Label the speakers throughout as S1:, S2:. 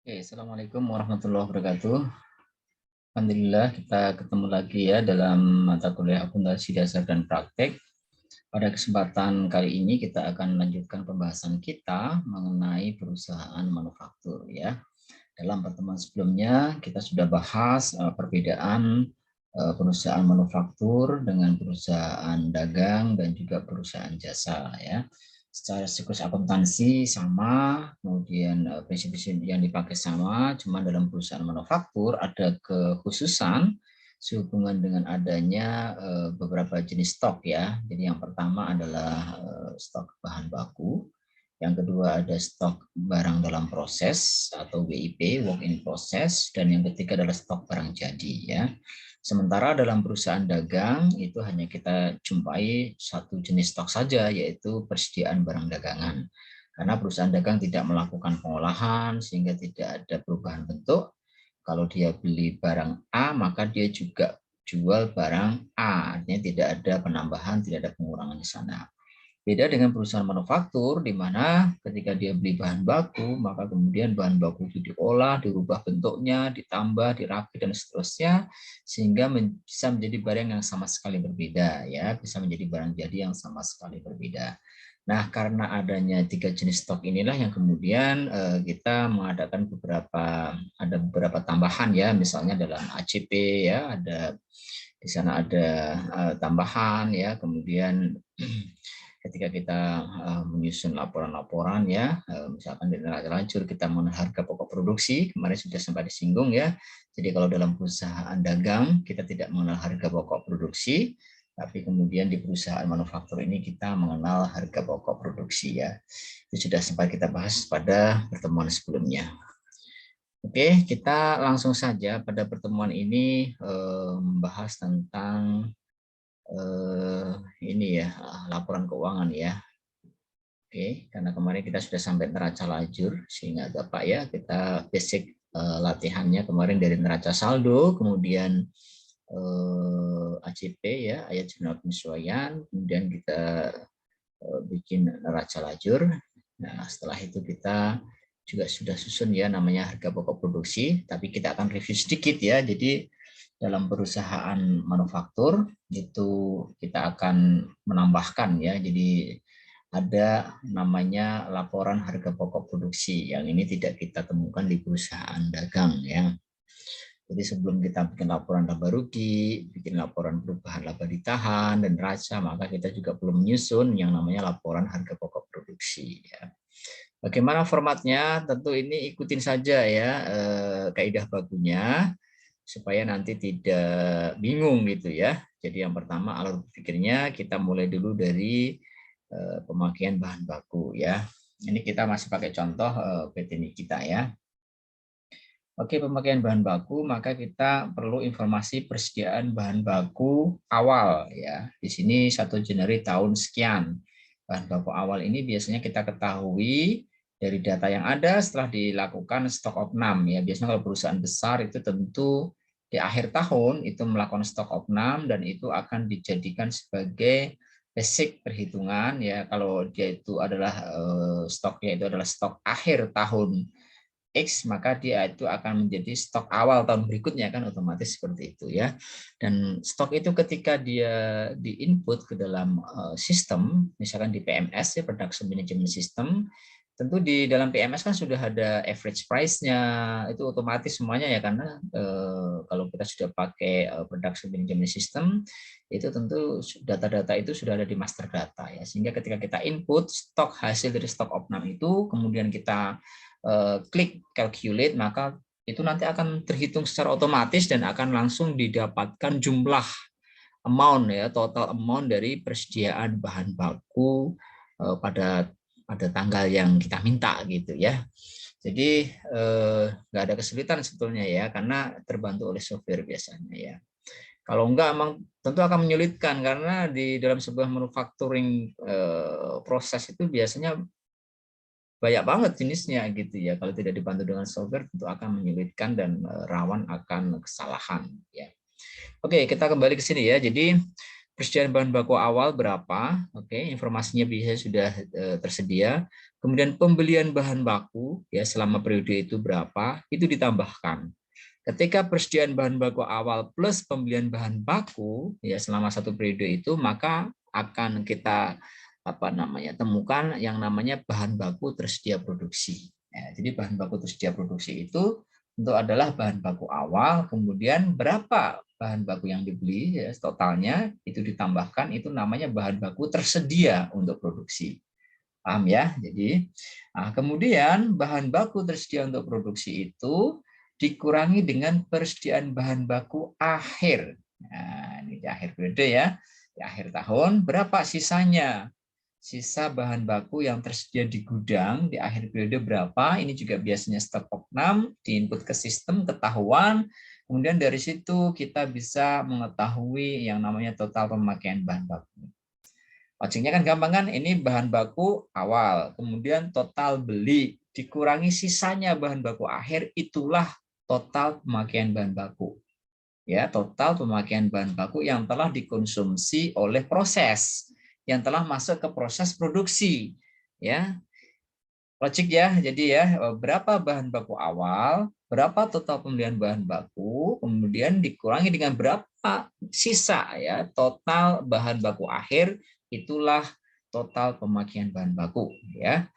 S1: Oke, Assalamualaikum warahmatullahi wabarakatuh. Alhamdulillah kita ketemu lagi ya dalam mata kuliah akuntansi dasar dan praktek. Pada kesempatan kali ini kita akan melanjutkan pembahasan kita mengenai perusahaan manufaktur ya. Dalam pertemuan sebelumnya kita sudah bahas perbedaan perusahaan manufaktur dengan perusahaan dagang dan juga perusahaan jasa ya. Secara siklus akuntansi sama, kemudian prinsip-prinsip yang dipakai sama, cuma dalam perusahaan manufaktur ada kekhususan sehubungan dengan adanya beberapa jenis stok ya. Jadi yang pertama adalah stok bahan baku, yang kedua ada stok barang dalam proses atau WIP, work in process, dan yang ketiga adalah stok barang jadi ya. Sementara dalam perusahaan dagang itu hanya kita jumpai satu jenis stok saja, yaitu persediaan barang dagangan. Karena perusahaan dagang tidak melakukan pengolahan sehingga tidak ada perubahan bentuk. Kalau dia beli barang A, maka dia juga jual barang A. Artinya tidak ada penambahan, tidak ada pengurangan di sana. Beda dengan perusahaan manufaktur, di mana ketika dia beli bahan baku, maka kemudian bahan baku itu diolah, dirubah bentuknya, ditambah, dirapi, dan seterusnya, sehingga bisa menjadi barang yang sama sekali berbeda, ya, bisa menjadi barang jadi yang sama sekali berbeda. Nah, karena adanya tiga jenis stok inilah yang kemudian kita mengadakan ada beberapa tambahan ya, misalnya dalam ACP ya, ada di sana ada tambahan ya, kemudian ketika kita menyusun laporan-laporan ya, misalkan di neraca lancur kita mengenai harga pokok produksi, kemarin sudah sempat disinggung ya. Jadi kalau dalam perusahaan dagang kita tidak mengenal harga pokok produksi, tapi kemudian di perusahaan manufaktur ini kita mengenal harga pokok produksi ya. Itu sudah sempat kita bahas pada pertemuan sebelumnya. Oke, kita langsung saja pada pertemuan ini membahas tentang ini ya, laporan keuangan ya. Oke, karena kemarin kita sudah sampai neraca lajur, sehingga Bapak ya, kita basic latihannya kemarin dari neraca saldo, kemudian ACP ya, ayat jurnal penyesuaian, kemudian kita bikin neraca lajur. Nah, setelah itu kita juga sudah susun ya namanya harga pokok produksi, tapi kita akan review sedikit ya. Jadi dalam perusahaan manufaktur itu kita akan menambahkan ya. Jadi ada namanya laporan harga pokok produksi yang ini tidak kita temukan di perusahaan dagang ya. Jadi sebelum kita bikin laporan laba rugi, bikin laporan perubahan laba ditahan dan neraca, maka kita juga perlu menyusun yang namanya laporan harga pokok produksi ya. Bagaimana formatnya? Tentu ini ikutin saja ya kaidah bakunya supaya nanti tidak bingung gitu ya. Jadi yang pertama alur berpikirnya kita mulai dulu dari pemakaian bahan baku ya. Ini kita masih pakai contoh PT Nikita ya. Oke, pemakaian bahan baku, maka kita perlu informasi persediaan bahan baku awal ya. Di sini 1 Januari tahun sekian. Bahan baku awal ini biasanya kita ketahui dari data yang ada setelah dilakukan stok opnam ya. Biasanya kalau perusahaan besar itu tentu di akhir tahun itu melakukan stok opnam dan itu akan dijadikan sebagai basic perhitungan ya. Kalau dia itu adalah stoknya itu adalah stok akhir tahun X, maka dia itu akan menjadi stok awal tahun berikutnya kan otomatis seperti itu ya. Dan stok itu ketika dia diinput ke dalam sistem, misalkan di PMS ya, Production Management System, tentu di dalam PMS kan sudah ada average price-nya, itu otomatis semuanya ya karena kalau kita sudah pakai Production Management System, itu tentu data-data itu sudah ada di master data ya. Sehingga ketika kita input stok hasil dari stok opnam itu, kemudian kita klik calculate, maka itu nanti akan terhitung secara otomatis dan akan langsung didapatkan jumlah amount ya, total amount dari persediaan bahan baku pada tanggal yang kita minta gitu ya. Jadi nggak ada kesulitan sebetulnya ya karena terbantu oleh software biasanya ya. Kalau enggak emang tentu akan menyulitkan karena di dalam sebuah manufacturing proses itu biasanya banyak banget jenisnya gitu ya. Kalau tidak dibantu dengan software tentu akan menyulitkan dan rawan akan kesalahan ya. Oke, kita kembali ke sini ya. Jadi persediaan bahan baku awal berapa? Oke, informasinya bisa sudah tersedia. Kemudian pembelian bahan baku ya selama periode itu berapa, itu ditambahkan. Ketika persediaan bahan baku awal plus pembelian bahan baku ya selama satu periode itu, maka akan kita temukan yang namanya bahan baku tersedia produksi. Ya, jadi bahan baku tersedia produksi itu untuk adalah bahan baku awal, kemudian berapa bahan baku yang dibeli ya, totalnya itu ditambahkan, itu namanya bahan baku tersedia untuk produksi. Paham ya? Jadi, kemudian bahan baku tersedia untuk produksi itu dikurangi dengan persediaan bahan baku akhir. Nah, ini di akhir periode ya, di akhir tahun, berapa sisanya? Sisa bahan baku yang tersedia di gudang di akhir periode berapa? Ini juga biasanya stok oknam, diinput ke sistem, ketahuan. Kemudian dari situ kita bisa mengetahui yang namanya total pemakaian bahan baku. Ojeknya kan gampang kan, ini bahan baku awal, kemudian total beli, dikurangi sisanya bahan baku akhir, itulah total pemakaian bahan baku. Ya, total pemakaian bahan baku yang telah dikonsumsi oleh proses, yang telah masuk ke proses produksi. Ya, logik ya, jadi ya, berapa bahan baku awal, berapa total pembelian bahan baku, kemudian dikurangi dengan berapa sisa ya, total bahan baku akhir, itulah total pemakaian bahan baku ya.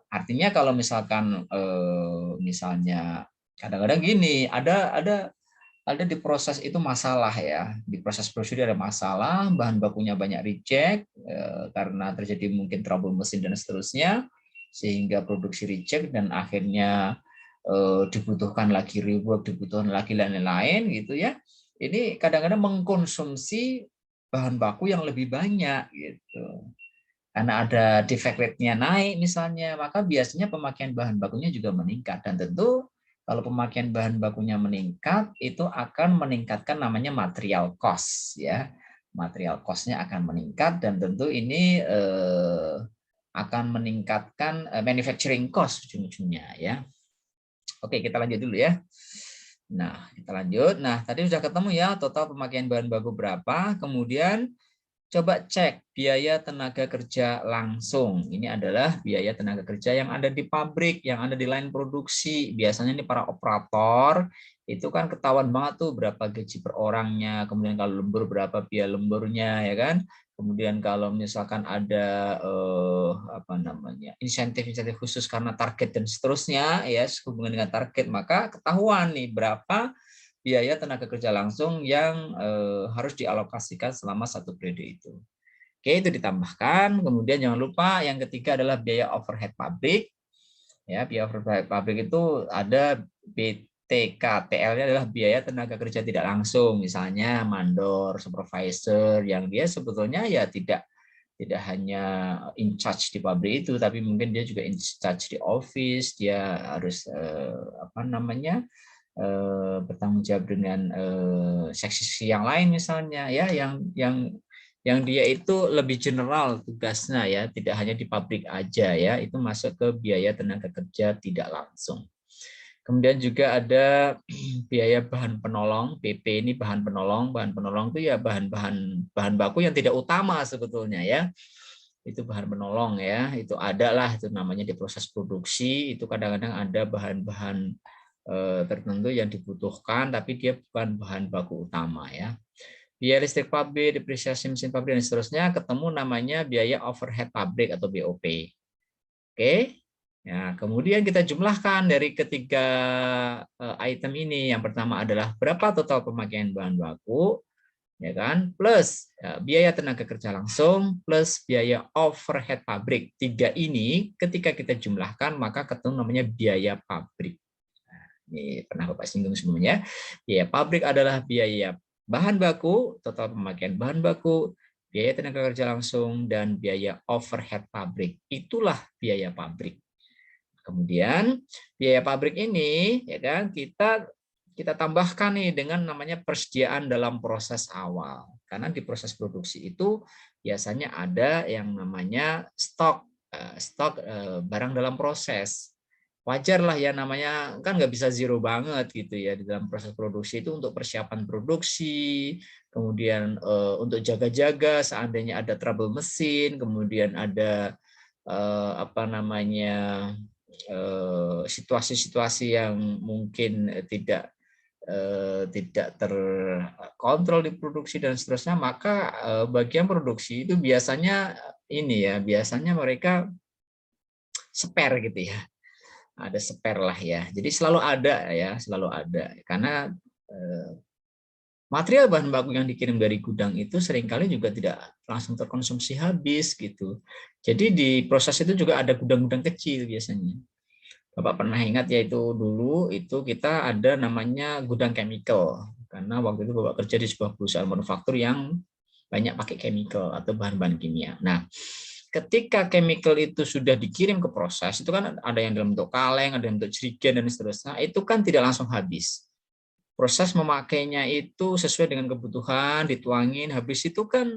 S1: Artinya kalau misalkan misalnya kadang-kadang gini, ada di proses itu masalah ya, di proses produksi ada masalah, bahan bakunya banyak reject karena terjadi mungkin trouble mesin dan seterusnya, sehingga produksi reject dan akhirnya dibutuhkan lagi rework, dibutuhkan lagi lain-lain gitu ya. Ini kadang-kadang mengkonsumsi bahan baku yang lebih banyak gitu. Karena ada defect rate-nya naik misalnya, maka biasanya pemakaian bahan bakunya juga meningkat, dan tentu kalau pemakaian bahan bakunya meningkat itu akan meningkatkan namanya material cost ya. Material cost-nya akan meningkat, dan tentu ini akan meningkatkan manufacturing cost ujung-ujungnya ya. Oke, kita lanjut dulu ya. Nah, kita lanjut. Nah, tadi sudah ketemu ya total pemakaian bahan baku berapa. Kemudian coba cek biaya tenaga kerja langsung. Ini adalah biaya tenaga kerja yang ada di pabrik, yang ada di line produksi. Biasanya ini para operator, itu kan ketahuan banget tuh berapa gaji per orangnya. Kemudian kalau lembur berapa biaya lemburnya, ya kan. Kemudian kalau misalkan ada insentif-insentif khusus karena target dan seterusnya, ya sehubungan dengan target, maka ketahuan nih berapa biaya tenaga kerja langsung yang harus dialokasikan selama satu periode itu. Oke, itu ditambahkan. Kemudian jangan lupa yang ketiga adalah biaya overhead pabrik. Ya, biaya overhead pabrik itu ada BTKTL-nya adalah biaya tenaga kerja tidak langsung, misalnya mandor, supervisor, yang dia sebetulnya ya tidak hanya in charge di pabrik itu, tapi mungkin dia juga in charge di office, dia harus bertanggung jawab dengan seksi yang lain misalnya ya, yang dia itu lebih general tugasnya ya, tidak hanya di pabrik aja ya, itu masuk ke biaya tenaga kerja tidak langsung. Kemudian juga ada biaya bahan penolong, PP ini bahan penolong itu ya bahan baku yang tidak utama sebetulnya ya. Itu bahan penolong ya, itu ada lah, itu namanya di proses produksi, itu kadang-kadang ada bahan-bahan tertentu yang dibutuhkan, tapi dia bukan bahan baku utama ya. Biaya listrik pabrik, depresiasi mesin pabrik, dan seterusnya, ketemu namanya biaya overhead pabrik atau BOP. Oke, ya, kemudian kita jumlahkan dari ketiga item ini. Yang pertama adalah berapa total pemakaian bahan baku, ya kan, plus biaya tenaga kerja langsung, plus biaya overhead pabrik. Tiga ini ketika kita jumlahkan, maka ketemu namanya biaya pabrik. Ini pernah Bapak singgung sebelumnya. Biaya pabrik adalah biaya bahan baku, total pemakaian bahan baku, biaya tenaga kerja langsung, dan biaya overhead pabrik. Itulah biaya pabrik. Kemudian biaya pabrik ini ya kan kita tambahkan nih dengan namanya persediaan dalam proses awal. Karena di proses produksi itu biasanya ada yang namanya stok barang dalam proses. Wajar lah ya, namanya kan nggak bisa zero banget gitu ya di dalam proses produksi itu, untuk persiapan produksi, kemudian untuk jaga-jaga seandainya ada trouble mesin, kemudian ada apa namanya, situasi-situasi yang mungkin tidak terkontrol di produksi dan seterusnya, maka bagian produksi itu biasanya ini ya, biasanya mereka spare gitu ya. Ada spare lah ya. Jadi selalu ada ya, selalu ada. Karena material bahan baku yang dikirim dari gudang itu seringkali juga tidak langsung terkonsumsi habis gitu. Jadi di proses itu juga ada gudang-gudang kecil biasanya. Bapak pernah ingat ya, itu dulu itu kita ada namanya gudang chemical. Karena waktu itu Bapak kerja di sebuah perusahaan manufaktur yang banyak pakai chemical atau bahan-bahan kimia. Nah, ketika chemical itu sudah dikirim ke proses, itu kan ada yang dalam bentuk kaleng, ada yang bentuk jerigen dan seterusnya, itu kan tidak langsung habis. Proses memakainya itu sesuai dengan kebutuhan, dituangin, habis itu kan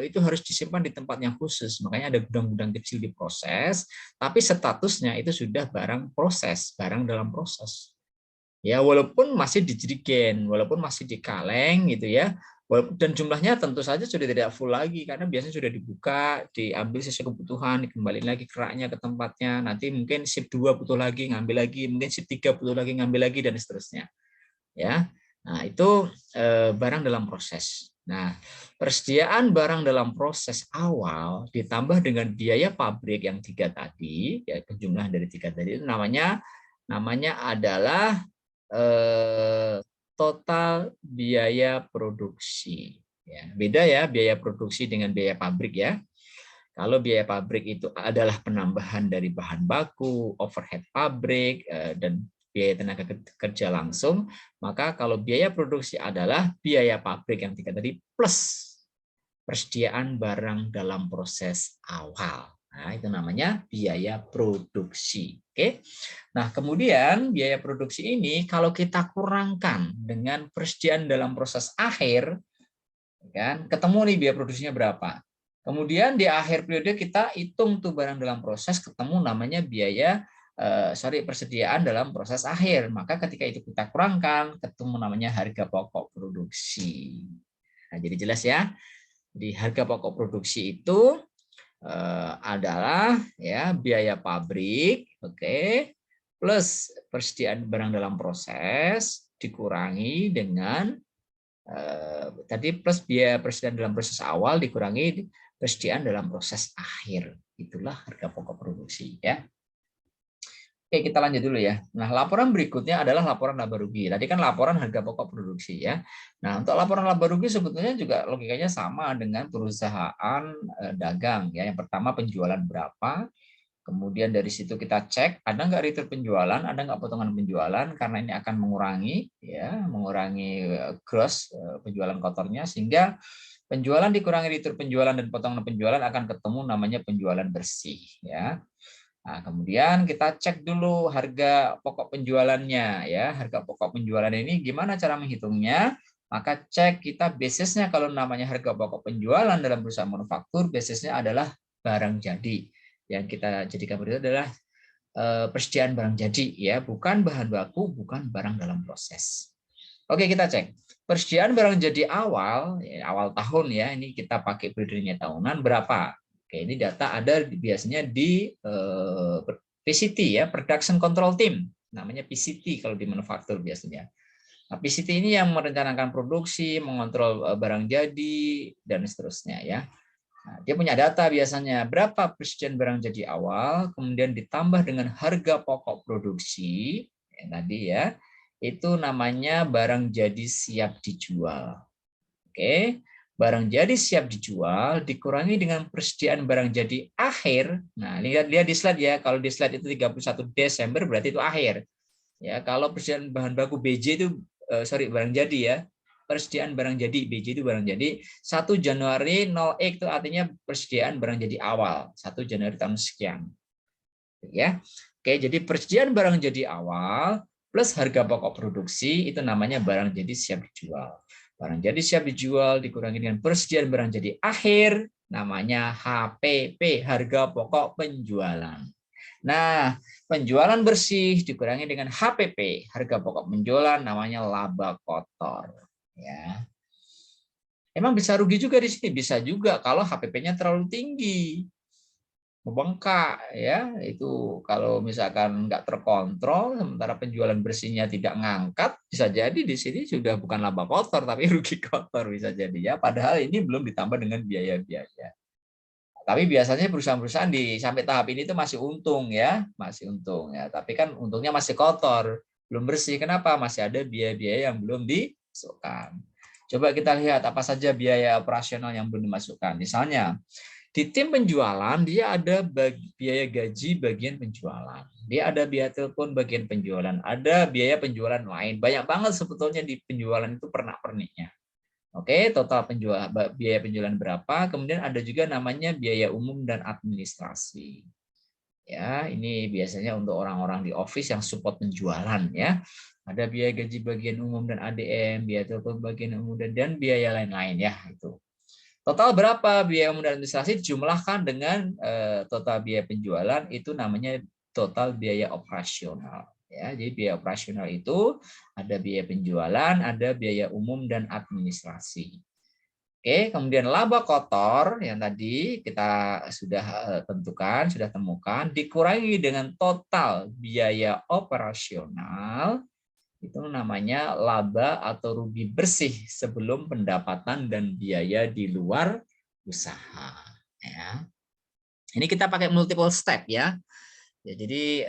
S1: itu harus disimpan di tempat yang khusus. Makanya ada gudang-gudang kecil di proses, tapi statusnya itu sudah barang proses, barang dalam proses. Ya, walaupun masih di jerigen, walaupun masih di kaleng gitu ya. Dan jumlahnya tentu saja sudah tidak full lagi karena biasanya sudah dibuka, diambil sesuai kebutuhan, dikembalikan lagi keraknya ke tempatnya. Nanti mungkin sip 2 butuh lagi, ngambil lagi, mungkin sip 3 butuh lagi, ngambil lagi dan seterusnya. Ya, nah itu barang dalam proses. Nah, persediaan barang dalam proses awal ditambah dengan biaya pabrik yang 3 tadi, ya jumlah dari 3 tadi itu namanya adalah total biaya produksi. Ya, beda ya biaya produksi dengan biaya pabrik ya. Kalau biaya pabrik itu adalah penambahan dari bahan baku, overhead pabrik, dan biaya tenaga kerja langsung, maka kalau biaya produksi adalah biaya pabrik yang 3 tadi plus persediaan barang dalam proses awal. Nah, itu namanya biaya produksi. Oke. Nah, kemudian biaya produksi ini kalau kita kurangkan dengan persediaan dalam proses akhir, kan, ketemu nih biaya produksinya berapa. Kemudian di akhir periode kita hitung tuh barang dalam proses, ketemu namanya biaya persediaan dalam proses akhir. Maka ketika itu kita kurangkan, ketemu namanya harga pokok produksi. Nah, jadi jelas ya. Di harga pokok produksi itu adalah ya biaya pabrik, oke, plus persediaan barang dalam proses dikurangi dengan tadi plus biaya persediaan dalam proses awal dikurangi persediaan dalam proses akhir. Itulah harga pokok produksi ya. Oke, kita lanjut dulu ya. Nah, laporan berikutnya adalah laporan laba rugi. Tadi kan laporan harga pokok produksi ya. Nah, untuk laporan laba rugi sebetulnya juga logikanya sama dengan perusahaan dagang ya. Yang pertama penjualan berapa, kemudian dari situ kita cek ada nggak return penjualan, ada nggak potongan penjualan, karena ini akan mengurangi gross penjualan kotornya, sehingga penjualan dikurangi return penjualan dan potongan penjualan akan ketemu namanya penjualan bersih ya. Nah, kemudian kita cek dulu harga pokok penjualannya ya. Harga pokok penjualan ini gimana cara menghitungnya? Maka cek kita basisnya, kalau namanya harga pokok penjualan dalam perusahaan manufaktur, basisnya adalah barang jadi. Yang kita jadikan berita adalah persediaan barang jadi ya, bukan bahan baku, bukan barang dalam proses. Oke, kita cek. Persediaan barang jadi awal, awal tahun ya, ini kita pakai periodenya tahunan berapa? Oke, ini data ada biasanya di PCT ya, Production Control Team. Namanya PCT kalau di manufaktur biasanya. Nah, PCT ini yang merencanakan produksi, mengontrol barang jadi, dan seterusnya ya. Nah, dia punya data biasanya berapa persediaan barang jadi awal, kemudian ditambah dengan harga pokok produksi, yang tadi ya, itu namanya barang jadi siap dijual. Oke, barang jadi siap dijual dikurangi dengan persediaan barang jadi akhir. Nah, lihat di slide ya. Kalau di slide itu 31 Desember berarti itu akhir. Ya, kalau persediaan bahan baku BJ itu barang jadi ya. Persediaan barang jadi BJ itu barang jadi 1 Januari 0X itu artinya persediaan barang jadi awal 1 Januari tahun sekian. Ya. Oke, jadi persediaan barang jadi awal plus harga pokok produksi itu namanya barang jadi siap dijual. Barang jadi siap dijual dikurangi dengan persediaan barang jadi akhir, namanya HPP, harga pokok penjualan. Nah, penjualan bersih dikurangi dengan HPP, harga pokok penjualan, namanya laba kotor. Ya. Emang bisa rugi juga di sini? Bisa juga kalau HPP-nya terlalu tinggi. membengkak ya. Itu kalau misalkan nggak terkontrol, sementara penjualan bersihnya tidak ngangkat, bisa jadi di sini sudah bukan laba kotor tapi rugi kotor bisa jadi ya. Padahal ini belum ditambah dengan biaya-biaya. Tapi biasanya perusahaan-perusahaan di sampai tahap ini itu masih untung ya, masih untung ya. Tapi kan untungnya masih kotor, belum bersih. Kenapa? Masih ada biaya-biaya yang belum dimasukkan. Coba kita lihat apa saja biaya operasional yang belum dimasukkan. Misalnya di tim penjualan dia ada biaya gaji bagian penjualan. Dia ada biaya telepon bagian penjualan, ada biaya penjualan lain. Banyak banget sebetulnya di penjualan itu pernak-perniknya. Oke, total biaya penjualan berapa? Kemudian ada juga namanya biaya umum dan administrasi. Ya, ini biasanya untuk orang-orang di office yang support penjualan ya. Ada biaya gaji bagian umum dan ADM, biaya telepon bagian umum dan biaya lain-lain ya itu. Total berapa biaya umum dan administrasi dijumlahkan dengan total biaya penjualan itu namanya total biaya operasional. Ya, jadi biaya operasional itu ada biaya penjualan, ada biaya umum dan administrasi. Oke, kemudian laba kotor yang tadi kita sudah tentukan, sudah temukan, dikurangi dengan total biaya operasional, itu namanya laba atau rugi bersih sebelum pendapatan dan biaya di luar usaha. Ya. Ini kita pakai multiple step ya. Jadi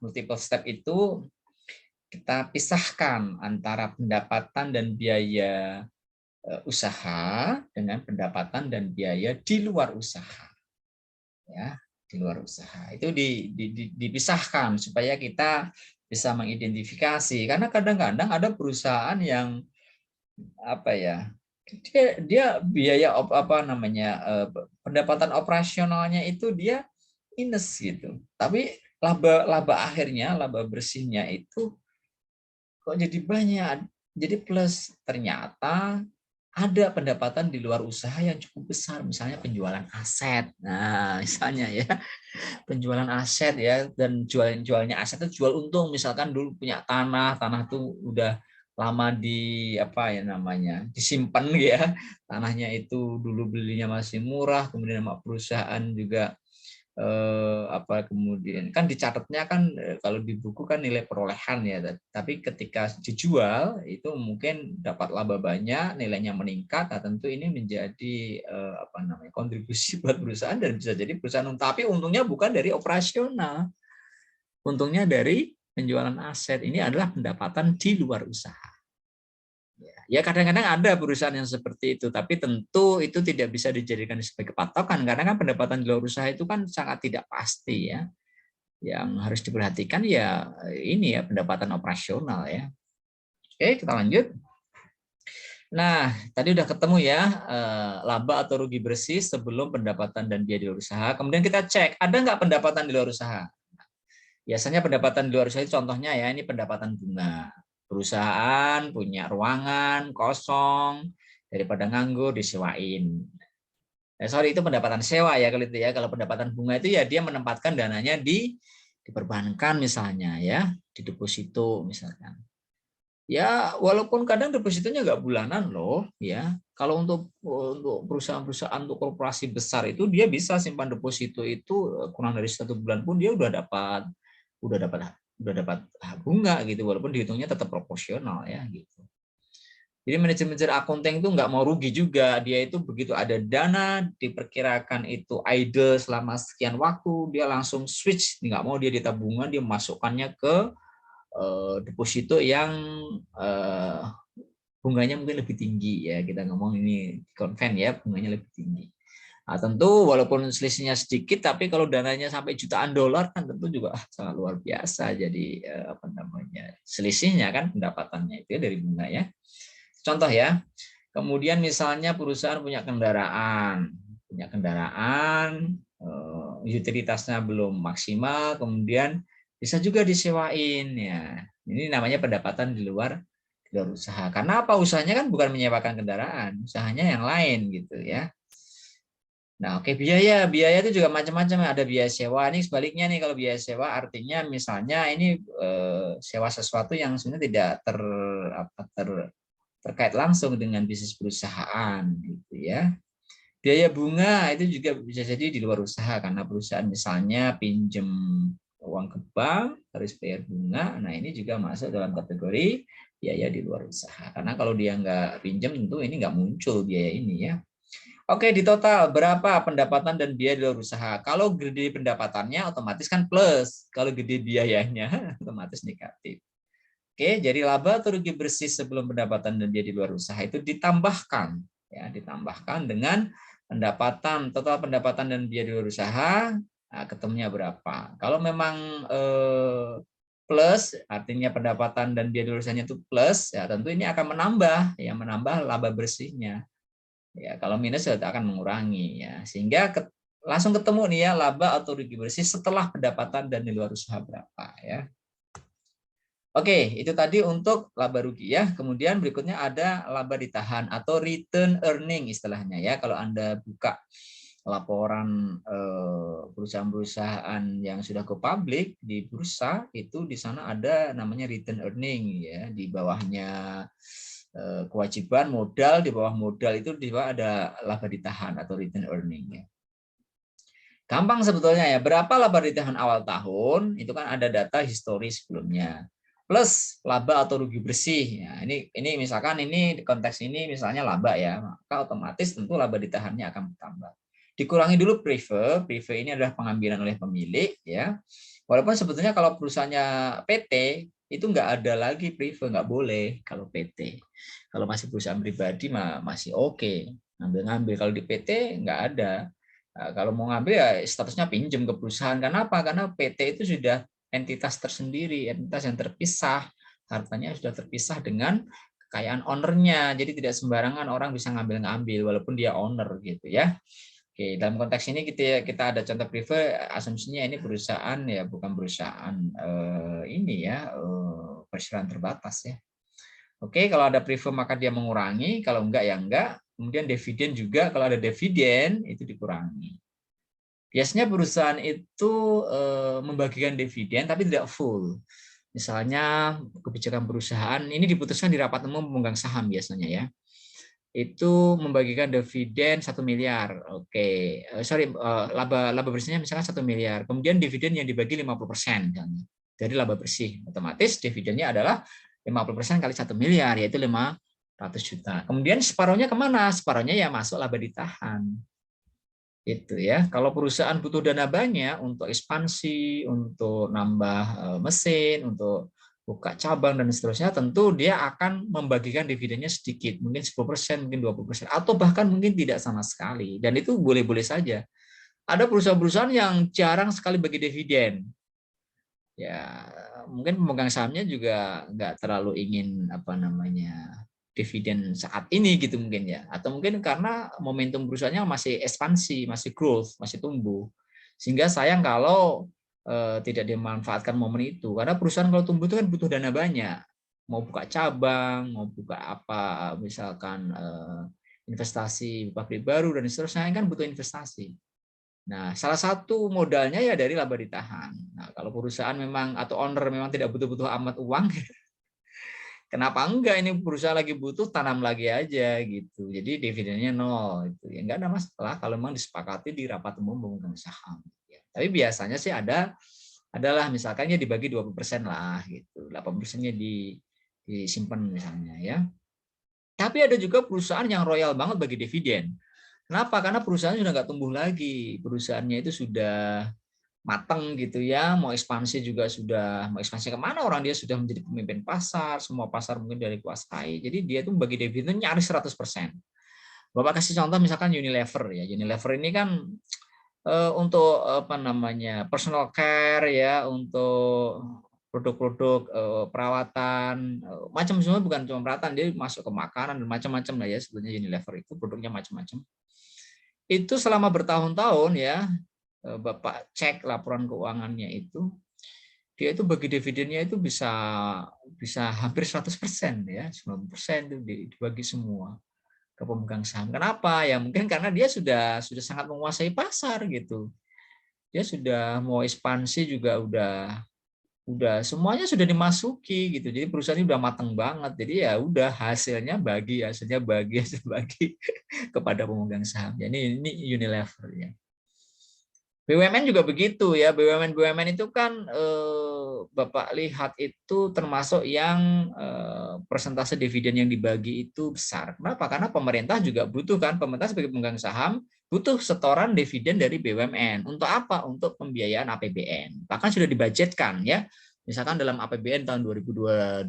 S1: multiple step itu kita pisahkan antara pendapatan dan biaya usaha dengan pendapatan dan biaya di luar usaha. Ya, di luar usaha. Itu dipisahkan supaya kita bisa mengidentifikasi karena kadang-kadang ada perusahaan yang apa ya? Dia biaya apa namanya pendapatan operasionalnya itu dia minus gitu. Tapi laba akhirnya, laba bersihnya itu kok jadi banyak, jadi plus. Ternyata ada pendapatan di luar usaha yang cukup besar, misalnya penjualan aset. Nah, misalnya ya, penjualan aset ya, dan jualnya aset itu jual untung. Misalkan dulu punya tanah tuh udah lama di apa ya namanya, disimpan ya. Tanahnya itu dulu belinya masih murah, kemudian sama perusahaan juga apa kemudian kan dicatatnya kan kalau di buku kan nilai perolehan ya, tapi ketika dijual itu mungkin dapat laba banyak, nilainya meningkat. Nah, tentu ini menjadi apa namanya kontribusi buat perusahaan dan bisa jadi perusahaan, tapi untungnya bukan dari operasional, untungnya dari penjualan aset. Ini adalah pendapatan di luar usaha. Ya kadang-kadang ada perusahaan yang seperti itu, tapi tentu itu tidak bisa dijadikan sebagai patokan karena kan pendapatan di luar usaha itu kan sangat tidak pasti ya. Yang harus diperhatikan ya ini ya pendapatan operasional ya. Oke, kita lanjut. Nah, tadi udah ketemu ya laba atau rugi bersih sebelum pendapatan dan biaya di luar usaha. Kemudian kita cek ada nggak pendapatan di luar usaha. Biasanya pendapatan di luar usaha itu contohnya ya ini pendapatan bunga. Perusahaan punya ruangan kosong, daripada nganggur disewain. Sorry, itu pendapatan sewa ya kalau itu ya. Kalau pendapatan bunga itu ya dia menempatkan dananya di perbankan misalnya ya, di deposito misalkan. Ya walaupun kadang depositonya nggak bulanan loh ya. Kalau untuk perusahaan-perusahaan, untuk korporasi besar itu dia bisa simpan deposito itu kurang dari 1 bulan pun dia udah dapat bunga gitu, walaupun dihitungnya tetap proporsional ya gitu. Jadi manajer accounting itu nggak mau rugi juga. Dia itu begitu ada dana diperkirakan itu idle selama sekian waktu, dia langsung switch, nggak mau dia di tabungan, dia masukkannya ke deposito yang bunganya mungkin lebih tinggi ya. Kita ngomong ini konven ya, bunganya lebih tinggi. Nah, tentu walaupun selisihnya sedikit, tapi kalau dananya sampai jutaan dolar kan tentu juga sangat luar biasa. Jadi apa namanya selisihnya kan pendapatannya itu ya dari bunga ya. Contoh ya, kemudian misalnya perusahaan punya kendaraan utilitasnya belum maksimal, kemudian bisa juga disewain ya. Ini namanya pendapatan di luar usaha. Karena apa? Usahanya kan bukan menyewakan kendaraan, usahanya yang lain gitu ya. Nah, oke, biaya itu juga macam-macam. Ada biaya sewa. Ini sebaliknya nih, kalau biaya sewa artinya misalnya ini sewa sesuatu yang sebenarnya tidak terkait langsung dengan bisnis perusahaan gitu ya. Biaya bunga itu juga bisa jadi di luar usaha karena perusahaan misalnya pinjem uang ke bank harus bayar bunga. Nah ini juga masuk dalam kategori biaya di luar usaha. Karena kalau dia nggak pinjam tentu ini nggak muncul biaya ini ya. Oke, di total berapa pendapatan dan biaya di luar usaha? Kalau gede pendapatannya otomatis kan plus. Kalau gede biayanya otomatis negatif. Oke, jadi laba atau rugi bersih sebelum pendapatan dan biaya di luar usaha itu ditambahkan, ya, ditambahkan dengan pendapatan total pendapatan dan biaya di luar usaha, nah, ketemunya berapa? Kalau memang plus, artinya pendapatan dan biaya di luar usahanya itu plus, ya tentu ini akan menambah, ya menambah laba bersihnya. Ya, kalau minus ya akan mengurangi, ya sehingga langsung ketemu nih ya laba atau rugi bersih setelah pendapatan dan di luar usaha berapa, ya. Oke, itu tadi untuk laba rugi ya. Kemudian berikutnya ada laba ditahan atau return earning istilahnya ya. Kalau Anda buka laporan perusahaan-perusahaan yang sudah go public di bursa itu di sana ada namanya return earning ya. Di bawahnya kewajiban modal, di bawah modal itu di bawah ada laba ditahan atau return earning ya. Gampang sebetulnya ya. Berapa laba ditahan awal tahun? Itu kan ada data histori sebelumnya. Plus laba atau rugi bersih. Ya, ini misalkan ini konteks ini misalnya laba ya, maka otomatis tentu laba ditahannya akan bertambah. Dikurangi dulu prive ini adalah pengambilan oleh pemilik ya. Walaupun sebetulnya kalau perusahaannya PT itu nggak ada lagi prive, nggak boleh kalau PT. Kalau masih perusahaan pribadi masih oke ngambil-ngambil. Kalau di PT nggak ada. Nah, kalau mau ngambil ya statusnya pinjam ke perusahaan. Kenapa? Karena PT itu sudah entitas tersendiri, entitas yang terpisah, hartanya sudah terpisah dengan kekayaan ownernya. Jadi tidak sembarangan orang bisa ngambil-ngambil walaupun dia owner gitu ya. Oke, dalam konteks ini kita ada contoh prive, asumsinya ini perusahaan ya bukan perusahaan ini ya perseroan terbatas ya. Oke, kalau ada prive maka dia mengurangi, kalau enggak ya enggak. Kemudian dividen juga, kalau ada dividen itu dikurangi. Biasanya perusahaan itu membagikan dividen tapi tidak full. Misalnya kebijakan perusahaan ini diputuskan di rapat umum pemegang saham biasanya ya. Itu membagikan dividen 1 miliar. Oke, laba bersihnya misalkan 1 miliar. Kemudian dividen yang dibagi 50% dari laba bersih. Otomatis dividennya adalah 50% kali 1 miliar yaitu 500 juta. Kemudian separuhnya kemana? Separuhnya ya masuk laba ditahan. Itu ya. Kalau perusahaan butuh dana banyak untuk ekspansi, untuk nambah mesin, untuk buka cabang dan seterusnya, tentu dia akan membagikan dividennya sedikit, mungkin 10%, mungkin 20%, atau bahkan mungkin tidak sama sekali. Dan itu boleh-boleh saja. Ada perusahaan-perusahaan yang jarang sekali bagi dividen. Ya, mungkin pemegang sahamnya juga nggak terlalu ingin dividen saat ini gitu mungkin ya, atau mungkin karena momentum perusahaannya masih ekspansi, masih growth, masih tumbuh, sehingga sayang kalau tidak dimanfaatkan momen itu, karena perusahaan kalau tumbuh itu kan butuh dana banyak, mau buka cabang, mau buka apa, misalkan investasi pabrik baru dan seterusnya kan butuh investasi. Nah, salah satu modalnya ya dari laba ditahan. Nah, kalau perusahaan memang atau owner memang tidak butuh-butuh amat uang, kenapa enggak ini perusahaan lagi butuh tanam lagi aja gitu. Jadi dividennya nol itu. Ya enggak ada masalah kalau memang disepakati di rapat umum pemegang saham. Ya. Tapi biasanya sih adalah misalkan ya dibagi 20% lah gitu. 8%-nya disimpan misalnya ya. Tapi ada juga perusahaan yang royal banget bagi dividen. Kenapa? Karena perusahaan sudah nggak tumbuh lagi. Perusahaannya itu sudah matang gitu ya, mau ekspansi juga sudah, mau ekspansi kemana orang dia sudah menjadi pemimpin pasar, semua pasar mungkin dari kuasai, jadi dia tuh bagi dividen nyaris 100%. Bapak kasih contoh misalkan Unilever ya, Unilever ini kan untuk personal care ya, untuk produk-produk perawatan, macam semua, bukan cuma perawatan, dia masuk ke makanan dan macam-macam lah ya, sebenarnya Unilever itu produknya macam-macam. Itu selama bertahun-tahun ya, Bapak cek laporan keuangannya itu, dia itu bagi dividennya itu bisa hampir 100% ya, 90% itu dibagi semua ke pemegang saham. Kenapa? Ya mungkin karena dia sudah sangat menguasai pasar gitu. Dia sudah mau ekspansi juga udah udah semuanya sudah dimasuki gitu. Jadi perusahaan ini udah matang banget. Jadi ya udah hasilnya bagi hasil bagi kepada pemegang saham. Jadi ini Unilever ya. BUMN juga begitu ya. BUMN itu kan Bapak lihat itu termasuk yang persentase dividen yang dibagi itu besar. Kenapa? Karena pemerintah juga butuh kan, pemerintah sebagai pemegang saham butuh setoran dividen dari BUMN. Untuk apa? Untuk pembiayaan APBN. Bahkan sudah dibudgetkan ya. Misalkan dalam APBN tahun 2022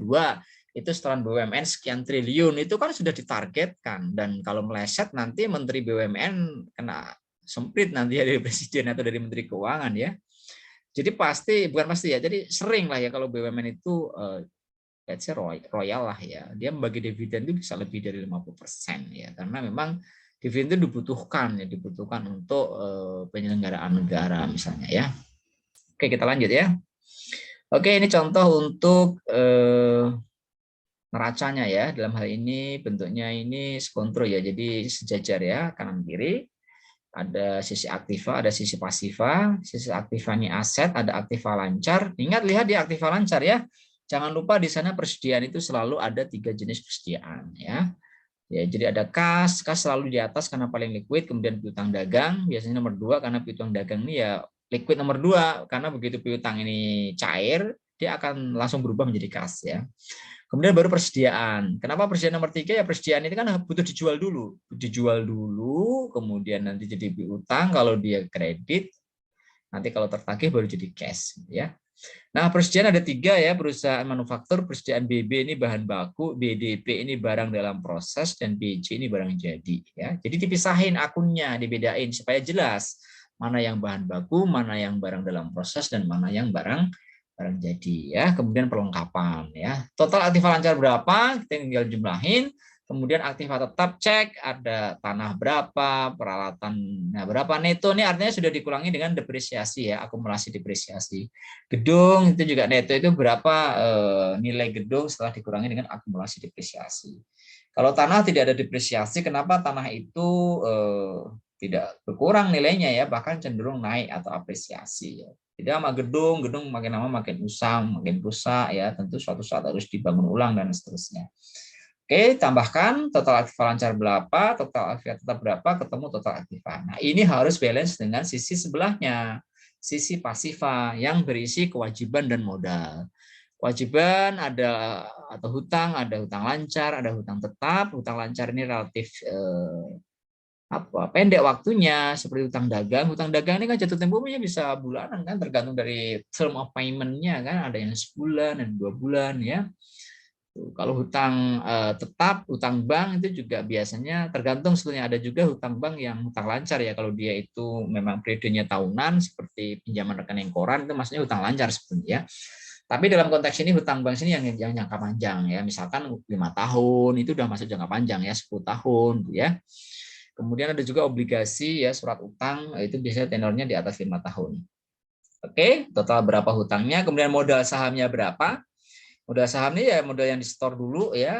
S1: itu setoran BUMN sekian triliun, itu kan sudah ditargetkan, dan kalau meleset nanti Menteri BUMN kena semprit nanti ya dari presiden atau dari menteri keuangan ya. Jadi pasti, bukan pasti ya, jadi sering lah ya kalau BUMN itu let's say royal lah ya, dia membagi dividen itu bisa lebih dari 50% ya, karena memang dividen itu dibutuhkan untuk penyelenggaraan negara misalnya ya. Oke, kita lanjut ya. Oke, ini contoh untuk neracanya ya. Dalam hal ini bentuknya ini skontro ya, jadi sejajar ya, kanan kiri. Ada sisi aktiva, ada sisi pasiva. Sisi aktiva ini aset, ada aktiva lancar. Ingat, lihat di aktiva lancar ya. Jangan lupa di sana persediaan itu selalu ada 3 jenis persediaan ya. Ya, jadi ada kas selalu di atas karena paling liquid, kemudian piutang dagang biasanya nomor 2 karena piutang dagang ini ya liquid nomor 2, karena begitu piutang ini cair dia akan langsung berubah menjadi kas ya. Kemudian baru persediaan. Kenapa persediaan nomor 3? Ya persediaan ini kan butuh dijual dulu, kemudian nanti jadi piutang kalau dia kredit, nanti kalau tertagih baru jadi cash ya. Nah, persediaan ada 3 ya, perusahaan manufaktur, persediaan BB ini bahan baku, BDP ini barang dalam proses, dan BJ ini barang jadi ya. Jadi dipisahin akunnya, dibedain supaya jelas mana yang bahan baku, mana yang barang dalam proses, dan mana yang barang jadi ya. Kemudian perlengkapan ya. Total aktiva lancar berapa? Kita tinggal jumlahin. Kemudian aktiva tetap cek, ada tanah berapa, peralatan berapa, neto ini artinya sudah dikurangi dengan depresiasi ya, akumulasi depresiasi. Gedung itu juga neto itu berapa nilai gedung setelah dikurangi dengan akumulasi depresiasi. Kalau tanah tidak ada depresiasi, kenapa tanah itu tidak berkurang nilainya ya, bahkan cenderung naik atau apresiasi ya. Jadi sama gedung makin lama makin usang, makin rusak ya, tentu suatu saat harus dibangun ulang dan seterusnya. Oke, tambahkan total aktiva lancar berapa, total aktiva tetap berapa, ketemu total aktiva. Nah, ini harus balance dengan sisi sebelahnya, sisi pasiva yang berisi kewajiban dan modal. Kewajiban ada atau hutang, ada hutang lancar, ada hutang tetap. Hutang lancar ini relatif pendek waktunya, seperti hutang dagang. Hutang dagang ini kan jatuh temponya bisa bulanan kan, tergantung dari term of payment-nya kan, ada yang sebulan dan 2 bulan ya. Kalau hutang tetap, hutang bank itu juga biasanya tergantung sebetulnya, ada juga hutang bank yang hutang lancar ya, kalau dia itu memang periodenya tahunan seperti pinjaman rekening koran itu maksudnya hutang lancar sebetulnya. Tapi dalam konteks ini hutang bank sini yang jangka panjang ya, misalkan 5 tahun itu udah masuk jangka panjang ya, 10 tahun ya. Kemudian ada juga obligasi ya, surat utang itu biasanya tenornya di atas 5 tahun. Oke, total berapa hutangnya, kemudian modal sahamnya berapa. Modal saham ini ya modal yang di-store dulu ya,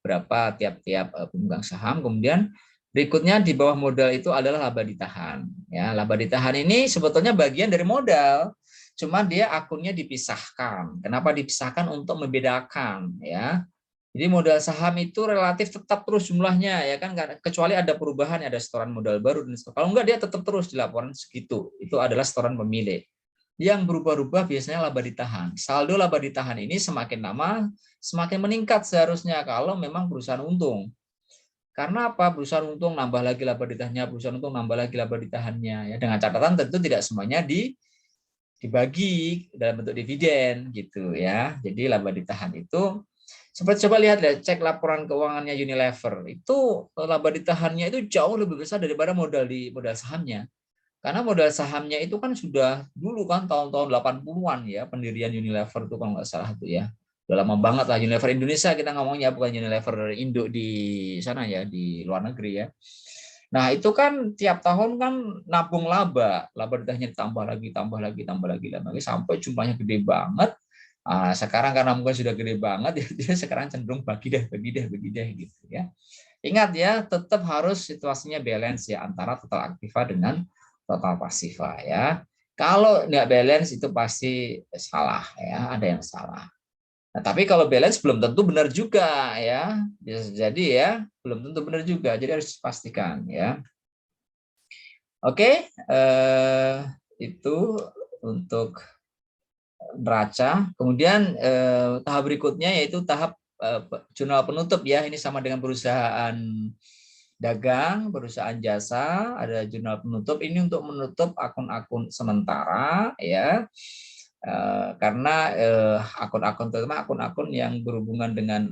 S1: berapa tiap-tiap pemegang saham. Kemudian berikutnya di bawah modal itu adalah laba ditahan. Ya, laba ditahan ini sebetulnya bagian dari modal, cuma dia akunnya dipisahkan. Kenapa dipisahkan? Untuk membedakan ya. Jadi modal saham itu relatif tetap terus jumlahnya ya kan, kecuali ada perubahan, ada setoran modal baru dan kalau enggak dia tetap terus di laporan segitu. Itu adalah setoran pemilik. Yang berubah-ubah biasanya laba ditahan. Saldo laba ditahan ini semakin lama semakin meningkat seharusnya kalau memang perusahaan untung. Karena apa? Perusahaan untung nambah lagi laba ditahannya, perusahaan untung nambah lagi laba ditahannya. Ya, dengan catatan tentu tidak semuanya dibagi dalam bentuk dividen gitu ya. Jadi laba ditahan itu coba lihat deh, cek laporan keuangannya Unilever. Itu laba ditahannya itu jauh lebih besar daripada modal sahamnya. Karena modal sahamnya itu kan sudah dulu kan tahun-tahun 80-an ya, pendirian Unilever itu kalau nggak salah itu ya. Udah lama banget lah, Unilever Indonesia kita ngomongnya, bukan Unilever Indo di sana ya, di luar negeri ya. Nah, itu kan tiap tahun kan nabung laba ditahannya tambah lagi sampai jumlahnya gede banget. Nah, sekarang karena mungkin sudah gede banget, dia sekarang cenderung bagi deh gitu ya. Ingat ya, tetap harus situasinya balance ya antara total aktiva dengan total pasiva ya. Kalau nggak balance itu pasti salah ya, ada yang salah. Nah, tapi kalau balance belum tentu benar juga ya, bisa jadi ya belum tentu benar juga, jadi harus dipastikan ya. Oke, itu untuk neraca. Kemudian tahap berikutnya yaitu tahap jurnal penutup ya. Ini sama dengan perusahaan dagang, perusahaan jasa, ada jurnal penutup. Ini untuk menutup akun-akun sementara ya. Karena akun-akun terutama akun-akun yang berhubungan dengan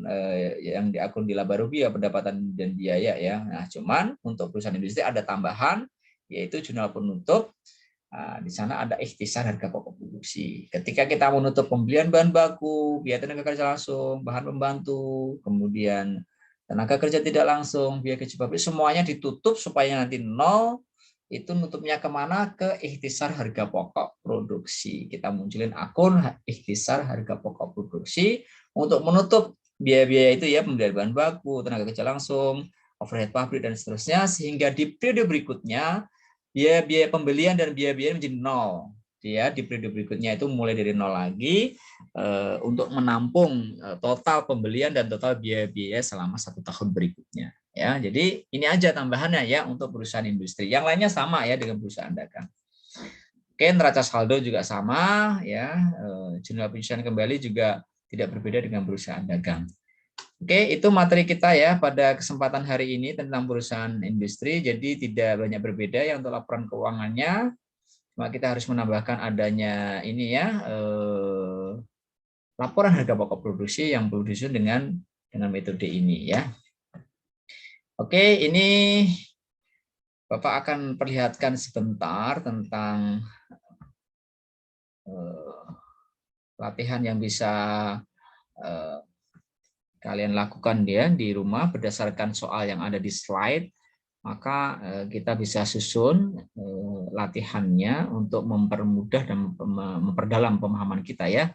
S1: yang di akun di laba rugi ya, pendapatan dan biaya ya. Nah, cuman untuk perusahaan industri ada tambahan yaitu jurnal penutup. Nah, di sana ada ikhtisar harga pokok produksi. Ketika kita menutup pembelian bahan baku, biaya tenaga kerja langsung, bahan pembantu, kemudian tenaga kerja tidak langsung, biaya kerja pabrik, semuanya ditutup supaya nanti nol. Itu nutupnya kemana? Ke ikhtisar harga pokok produksi. Kita munculin akun ikhtisar harga pokok produksi untuk menutup biaya-biaya itu ya, pembelian bahan baku, tenaga kerja langsung, overhead pabrik dan seterusnya, sehingga di periode berikutnya biaya-biaya pembelian dan biaya-biaya menjadi nol. Ya, di periode berikutnya itu mulai dari nol lagi untuk menampung total pembelian dan total biaya-biaya selama 1 tahun berikutnya. Ya, jadi ini aja tambahannya ya untuk perusahaan industri. Yang lainnya sama ya dengan perusahaan dagang. Oke, neraca saldo juga sama ya. Jumlah penyusunan kembali juga tidak berbeda dengan perusahaan dagang. Oke, itu materi kita ya pada kesempatan hari ini tentang perusahaan industri. Jadi tidak banyak berbeda ya untuk laporan keuangannya. Cuma kita harus menambahkan adanya ini ya, laporan harga pokok produksi yang perlu disusun dengan metode ini ya. Oke, ini Bapak akan perlihatkan sebentar tentang latihan yang bisa kalian lakukan ya di rumah berdasarkan soal yang ada di slide, maka kita bisa susun latihannya untuk mempermudah dan memperdalam pemahaman kita ya.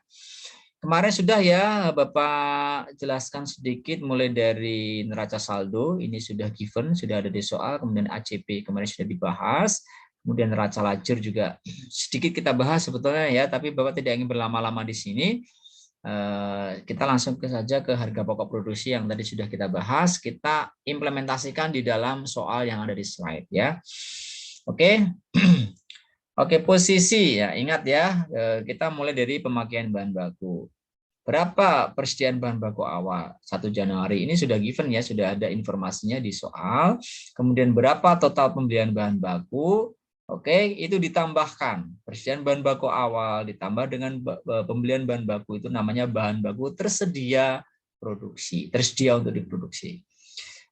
S1: Kemarin sudah ya Bapak jelaskan sedikit mulai dari neraca saldo, ini sudah given, sudah ada di soal, kemudian ACP kemarin sudah dibahas, kemudian neraca lajur juga sedikit kita bahas sebetulnya ya, tapi Bapak tidak ingin berlama-lama di sini. Kita langsung saja ke harga pokok produksi yang tadi sudah kita bahas, kita implementasikan di dalam soal yang ada di slide ya. Oke. Oke, posisi ya, ingat ya, kita mulai dari pemakaian bahan baku. Berapa persediaan bahan baku awal? 1 Januari ini sudah given ya, sudah ada informasinya di soal. Kemudian berapa total pembelian bahan baku? Oke, itu ditambahkan. Persediaan bahan baku awal ditambah dengan pembelian bahan baku, itu namanya bahan baku tersedia produksi, tersedia untuk diproduksi.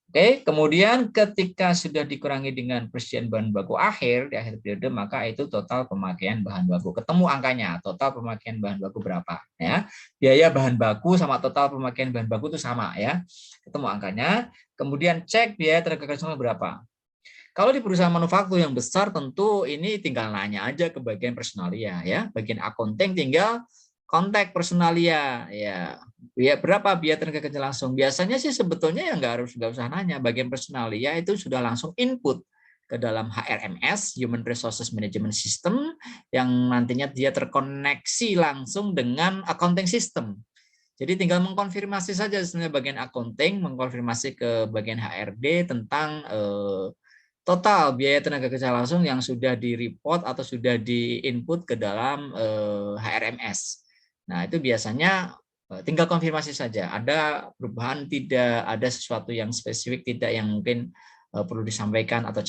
S1: Oke, kemudian ketika sudah dikurangi dengan persediaan bahan baku akhir di akhir periode, maka itu total pemakaian bahan baku. Ketemu angkanya, total pemakaian bahan baku berapa ya. Biaya bahan baku sama total pemakaian bahan baku itu sama ya. Ketemu angkanya, kemudian cek biaya tenaga kerja berapa. Kalau di perusahaan manufaktur yang besar tentu ini tinggal nanya aja ke bagian personalia ya. Bagian accounting tinggal kontak personalia ya. Berapa biaya tenaga kerja langsung? Biasanya sih sebetulnya ya nggak usah nanya. Bagian personalia itu sudah langsung input ke dalam HRMS, Human Resources Management System, yang nantinya dia terkoneksi langsung dengan accounting system. Jadi tinggal mengkonfirmasi saja sebenarnya bagian accounting, mengkonfirmasi ke bagian HRD tentang total biaya tenaga kerja langsung yang sudah di-report atau sudah di-input ke dalam HRMS. Nah, itu biasanya tinggal konfirmasi saja. Ada perubahan tidak, ada sesuatu yang spesifik tidak yang mungkin perlu disampaikan atau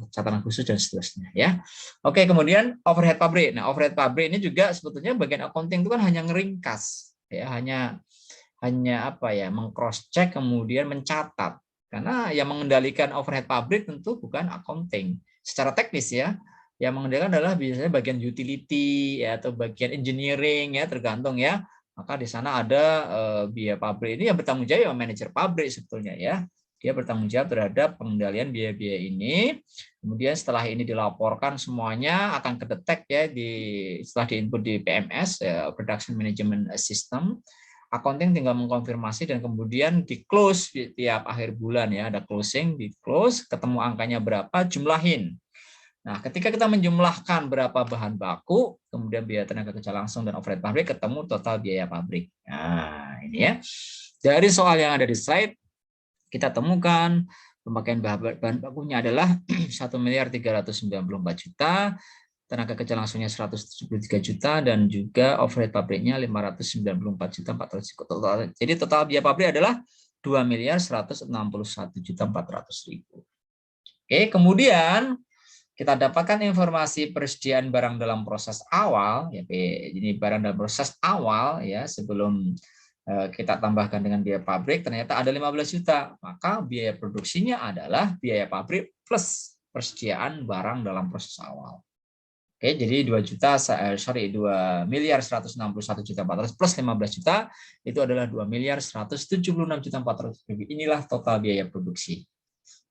S1: catatan khusus dan seterusnya ya. Oke, kemudian overhead pabrik. Nah, overhead pabrik ini juga sebetulnya bagian accounting itu kan hanya ngeringkas ya, hanya apa ya, meng-cross check kemudian mencatat. Karena yang mengendalikan overhead pabrik tentu bukan accounting. Secara teknis ya, yang mengendalikan adalah biasanya bagian utility ya, atau bagian engineering ya, tergantung ya. Maka di sana ada biaya pabrik ini yang bertanggung jawab ya manajer pabrik sebetulnya ya. Dia bertanggung jawab terhadap pengendalian biaya-biaya ini. Kemudian setelah ini dilaporkan semuanya akan kedetek ya setelah diinput di PMS ya, Production Management System. Accounting tinggal mengkonfirmasi dan kemudian di close di tiap akhir bulan ya, ada closing, di close, ketemu angkanya berapa, jumlahin. Nah, ketika kita menjumlahkan berapa bahan baku, kemudian biaya tenaga kerja langsung dan overhead pabrik, ketemu total biaya pabrik. Nah, ini ya. Dari soal yang ada di slide, kita temukan pemakaian bahan bakunya adalah 1.394 juta, tenaga kerja langsungnya 173 juta, dan juga overhead pabriknya 594 juta 400 juta. Jadi total biaya pabrik adalah 2.161.400.000. Oke, kemudian kita dapatkan informasi persediaan barang dalam proses awal, ya, ini barang dalam proses awal ya, sebelum kita tambahkan dengan biaya pabrik, ternyata ada 15 juta. Maka biaya produksinya adalah biaya pabrik plus persediaan barang dalam proses awal. Oke, jadi 2.161.400.000 plus 15 juta itu adalah 2.176.400.000. Inilah total biaya produksi.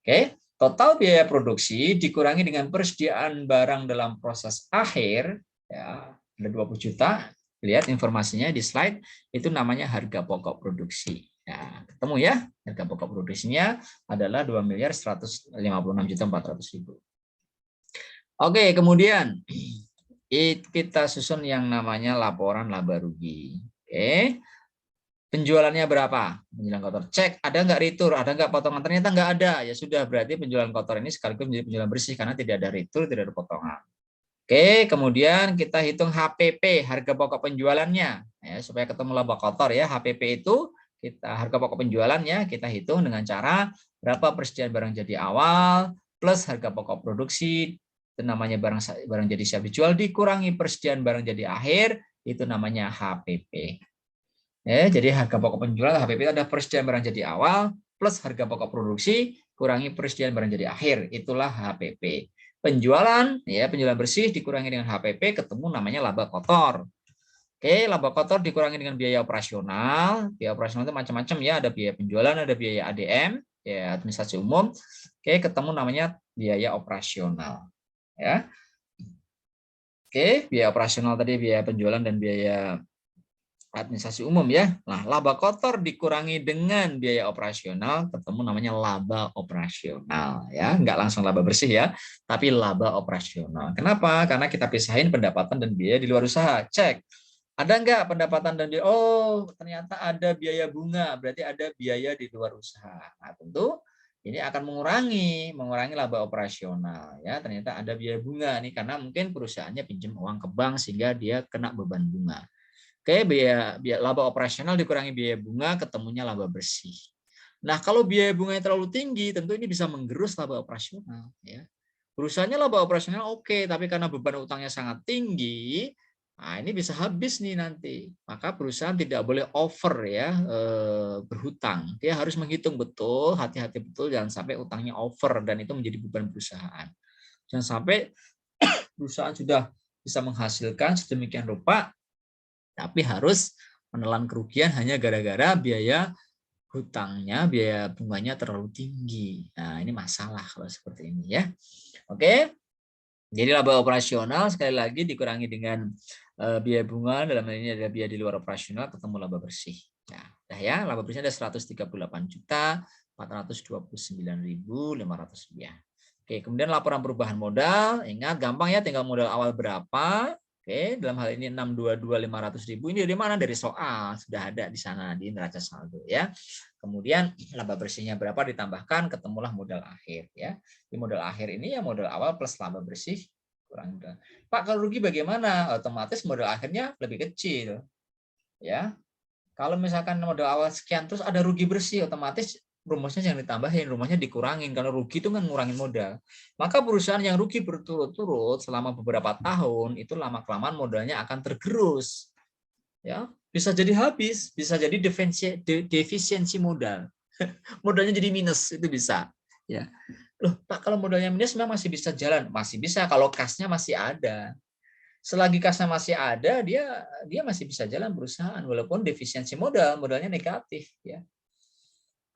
S1: Oke, total biaya produksi dikurangi dengan persediaan barang dalam proses akhir, ya, ada 20 juta. Lihat informasinya di slide, itu namanya harga pokok produksi. Ya, ketemu ya, harga pokok produksinya adalah 2.156.400.000. Oke, kemudian kita susun yang namanya laporan laba rugi. Oke. Penjualannya berapa? Penjualan kotor. Cek, ada nggak retur, ada nggak potongan? Ternyata nggak ada. Ya sudah, berarti penjualan kotor ini sekaligus menjadi penjualan bersih karena tidak ada retur, tidak ada potongan. Oke, kemudian kita hitung HPP, harga pokok penjualannya. Ya, supaya ketemu laba kotor ya, HPP itu kita harga pokok penjualannya kita hitung dengan cara berapa persediaan barang jadi awal plus harga pokok produksi, itu namanya barang jadi siap dijual, dikurangi persediaan barang jadi akhir, itu namanya HPP. Ya, jadi harga pokok penjualan HPP itu ada persediaan barang jadi awal plus harga pokok produksi kurangi persediaan barang jadi akhir, itulah HPP. Penjualan, ya, penjualan bersih dikurangi dengan HPP, ketemu namanya laba kotor. Oke, laba kotor dikurangi dengan biaya operasional. Biaya operasional itu macam-macam ya, ada biaya penjualan, ada biaya ADM, ya, administrasi umum. Oke, ketemu namanya biaya operasional. Ya. Oke, biaya operasional tadi biaya penjualan dan biaya administrasi umum ya. Nah, laba kotor dikurangi dengan biaya operasional, ketemu namanya laba operasional ya. Enggak langsung laba bersih ya, tapi laba operasional. Kenapa? Karena kita pisahin pendapatan dan biaya di luar usaha. Cek. Ada enggak pendapatan dan biaya? Oh, ternyata ada biaya bunga, berarti ada biaya di luar usaha. Nah, tentu ini akan mengurangi laba operasional ya. Ternyata ada biaya bunga nih karena mungkin perusahaannya pinjam uang ke bank sehingga dia kena beban bunga. Oke, biaya laba operasional dikurangi biaya bunga, ketemunya laba bersih. Nah, kalau biaya bunganya terlalu tinggi, tentu ini bisa menggerus laba operasional. Ya. Perusahaannya laba operasional oke, tapi karena beban utangnya sangat tinggi, nah ini bisa habis nih nanti. Maka perusahaan tidak boleh over ya berhutang. Dia harus menghitung betul, hati-hati betul, jangan sampai utangnya over dan itu menjadi beban perusahaan. Jangan sampai perusahaan sudah bisa menghasilkan sedemikian rupa, tapi harus menelan kerugian hanya gara-gara biaya hutangnya, biaya bunganya terlalu tinggi. Nah, ini masalah kalau seperti ini ya. Oke. Jadi laba operasional sekali lagi dikurangi dengan biaya bunga, dalam hal ini ada biaya di luar operasional, ketemu laba bersih. Nah, dah ya, laba bersihnya ada 138.429.500 rupiah. Oke, kemudian laporan perubahan modal, ingat gampang ya, tinggal modal awal berapa. Oke, dalam hal ini 622.500.000. Ini dari mana? Dari soal, sudah ada di sana di neraca saldo ya. Kemudian laba bersihnya berapa ditambahkan, ketemulah modal akhir ya. Di modal akhir ini ya modal awal plus laba bersih kurang. Pak, kalau rugi bagaimana? Otomatis modal akhirnya lebih kecil ya. Kalau misalkan modal awal sekian terus ada rugi bersih, otomatis rumusnya jangan ditambahin, rumahnya dikurangin. Kalau rugi itu kan ngurangin modal. Maka perusahaan yang rugi berturut-turut selama beberapa tahun itu lama-kelamaan modalnya akan tergerus. Ya, bisa jadi habis, bisa jadi defisiensi modal. Modalnya jadi minus, itu bisa. Ya. Loh, Pak, kalau modalnya minus memang masih bisa jalan, masih bisa kalau kasnya masih ada. Selagi kasnya masih ada, dia masih bisa jalan perusahaan walaupun defisiensi modalnya negatif ya.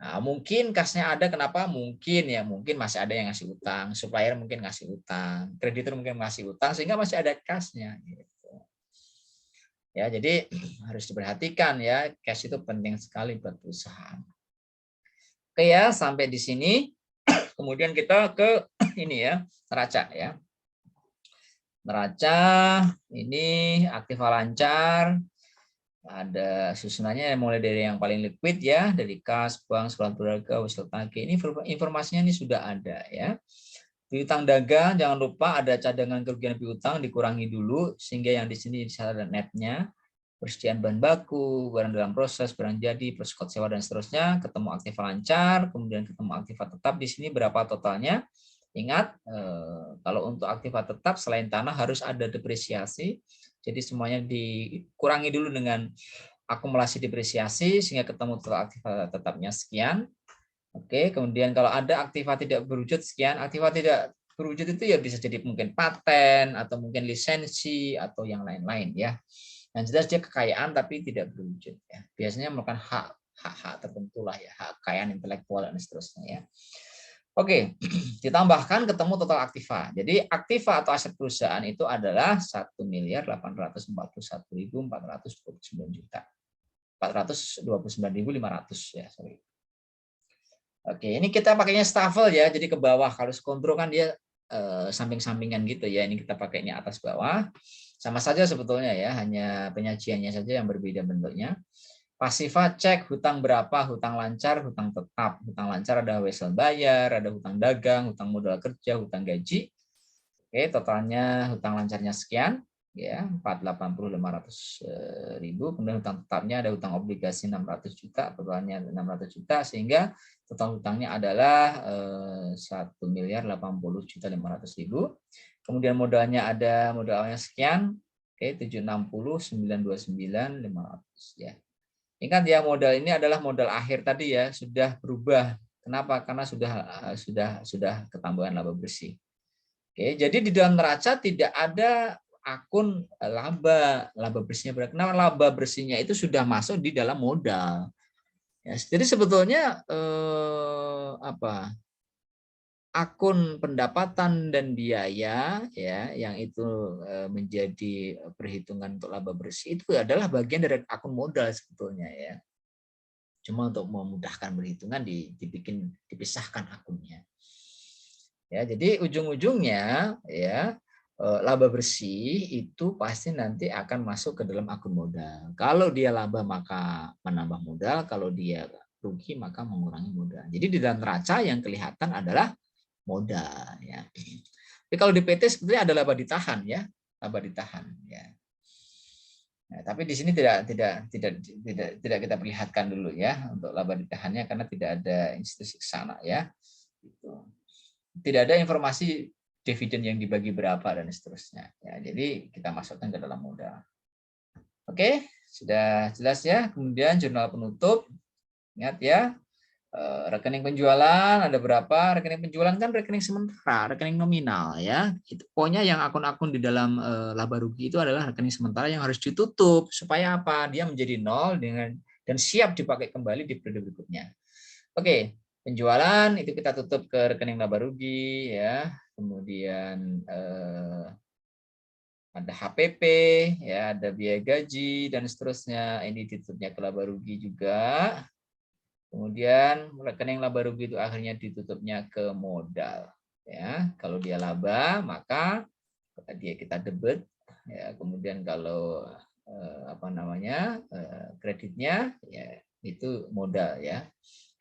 S1: Nah, mungkin kasnya ada, kenapa? Mungkin masih ada yang ngasih utang, supplier mungkin ngasih utang, kreditur mungkin ngasih utang sehingga masih ada kasnya gitu. Ya, jadi harus diperhatikan ya, cash itu penting sekali buat perusahaan. Oke ya, sampai di sini. Kemudian kita ke ini ya, neraca ya. Neraca ini aktiva lancar, ada susunannya mulai dari yang paling liquid ya, dari kas, bank, sekolah berharga, wasilah tagih. Ini informasinya ini sudah ada ya. Piutang dagang jangan lupa ada cadangan kerugian piutang dikurangi dulu sehingga yang di sini ada netnya. Persediaan bahan baku, barang dalam proses, barang jadi, persekot sewa dan seterusnya, ketemu aktiva lancar, kemudian ketemu aktiva tetap di sini berapa totalnya. Ingat, kalau untuk aktiva tetap selain tanah harus ada depresiasi, jadi semuanya dikurangi dulu dengan akumulasi depresiasi sehingga ketemu total aktiva tetapnya sekian. Oke, kemudian kalau ada aktiva tidak berwujud sekian, aktiva tidak berwujud itu ya bisa jadi mungkin paten atau mungkin lisensi atau yang lain-lain ya. Yang jelas dia kekayaan tapi tidak berwujud ya. Biasanya merupakan hak tertentu lah ya, hak kekayaan intelektual dan seterusnya ya. Oke, ditambahkan ketemu total aktiva. Jadi aktiva atau aset perusahaan itu adalah 1.841.429 juta. 429.500 ya, sorry. Oke, ini kita pakainya staffel ya, jadi ke bawah. Kalau kontrol kan dia samping-sampingan gitu ya. Ini kita pakainya atas bawah. Sama saja sebetulnya ya, hanya penyajiannya saja yang berbeda bentuknya. Pasifa cek hutang berapa, hutang lancar, hutang tetap. Hutang lancar ada wesel bayar, ada hutang dagang, hutang modal kerja, hutang gaji. Oke, totalnya hutang lancarnya sekian ya, 480.500.000. Kemudian hutang tetapnya ada hutang obligasi 600 juta, totalnya 600 juta sehingga total hutangnya adalah 1.080.500.000. Kemudian modalnya ada modal awalnya sekian, oke 760.929.500 ya. Ingat ya modal ini adalah modal akhir tadi ya, sudah berubah. Kenapa? Karena sudah ketambahan laba bersih. Oke, jadi di dalam neraca tidak ada akun laba bersihnya berarti. Karena laba bersihnya itu sudah masuk di dalam modal. Ya, jadi sebetulnya akun pendapatan dan biaya ya yang itu menjadi perhitungan untuk laba bersih itu adalah bagian dari akun modal sebetulnya ya. Cuma untuk memudahkan perhitungan dipisahkan akunnya. Ya, jadi ujung-ujungnya ya laba bersih itu pasti nanti akan masuk ke dalam akun modal. Kalau dia laba maka menambah modal, kalau dia rugi maka mengurangi modal. Jadi di dalam neraca yang kelihatan adalah modal ya. Tapi kalau di PT sebetulnya ada laba ditahan ya, laba ditahan ya. Nah, tapi di sini tidak kita perlihatkan dulu ya untuk laba ditahannya karena tidak ada institusi ke sana ya. Gitu. Tidak ada informasi dividen yang dibagi berapa dan seterusnya. Ya, jadi kita masukkan ke dalam modal. Oke, sudah jelas ya. Kemudian jurnal penutup. Ingat ya, rekening penjualan ada berapa? Rekening penjualan kan rekening sementara, rekening nominal ya. Itu pokoknya yang akun-akun di dalam laba rugi itu adalah rekening sementara yang harus ditutup supaya apa? Dia menjadi nol dan siap dipakai kembali di periode berikutnya. Oke, penjualan itu kita tutup ke rekening laba rugi ya. Kemudian ada HPP ya, ada biaya gaji dan seterusnya. Ini ditutupnya ke laba rugi juga. Kemudian rekening laba rugi itu akhirnya ditutupnya ke modal. Ya, kalau dia laba maka dia kita debit. Ya, kemudian kalau kreditnya ya itu modal ya.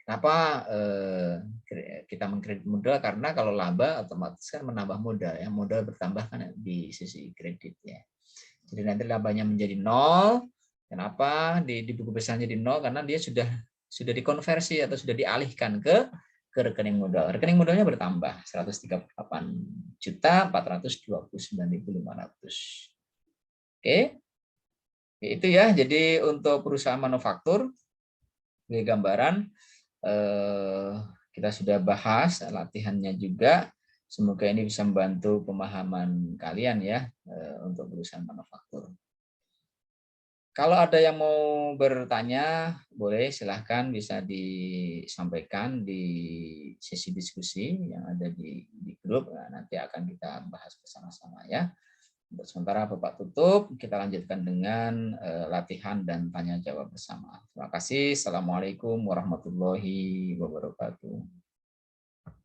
S1: Kenapa kita mengkredit modal? Karena kalau laba otomatis kan menambah modal ya, modal bertambah kan di sisi kredit ya. Jadi nanti labanya menjadi nol. Kenapa di buku besarnya di nol? Karena dia sudah dikonversi atau sudah dialihkan ke rekening modal. Rekening modalnya bertambah 138.429.500. Oke, itu ya. Jadi untuk perusahaan manufaktur, gambaran kita sudah bahas latihannya juga. Semoga ini bisa membantu pemahaman kalian ya untuk perusahaan manufaktur. Kalau ada yang mau bertanya, boleh silahkan bisa disampaikan di sesi diskusi yang ada di grup. Nah, nanti akan kita bahas bersama-sama ya. Untuk sementara Bapak tutup, kita lanjutkan dengan latihan dan tanya jawab bersama. Terima kasih. Assalamualaikum warahmatullahi wabarakatuh.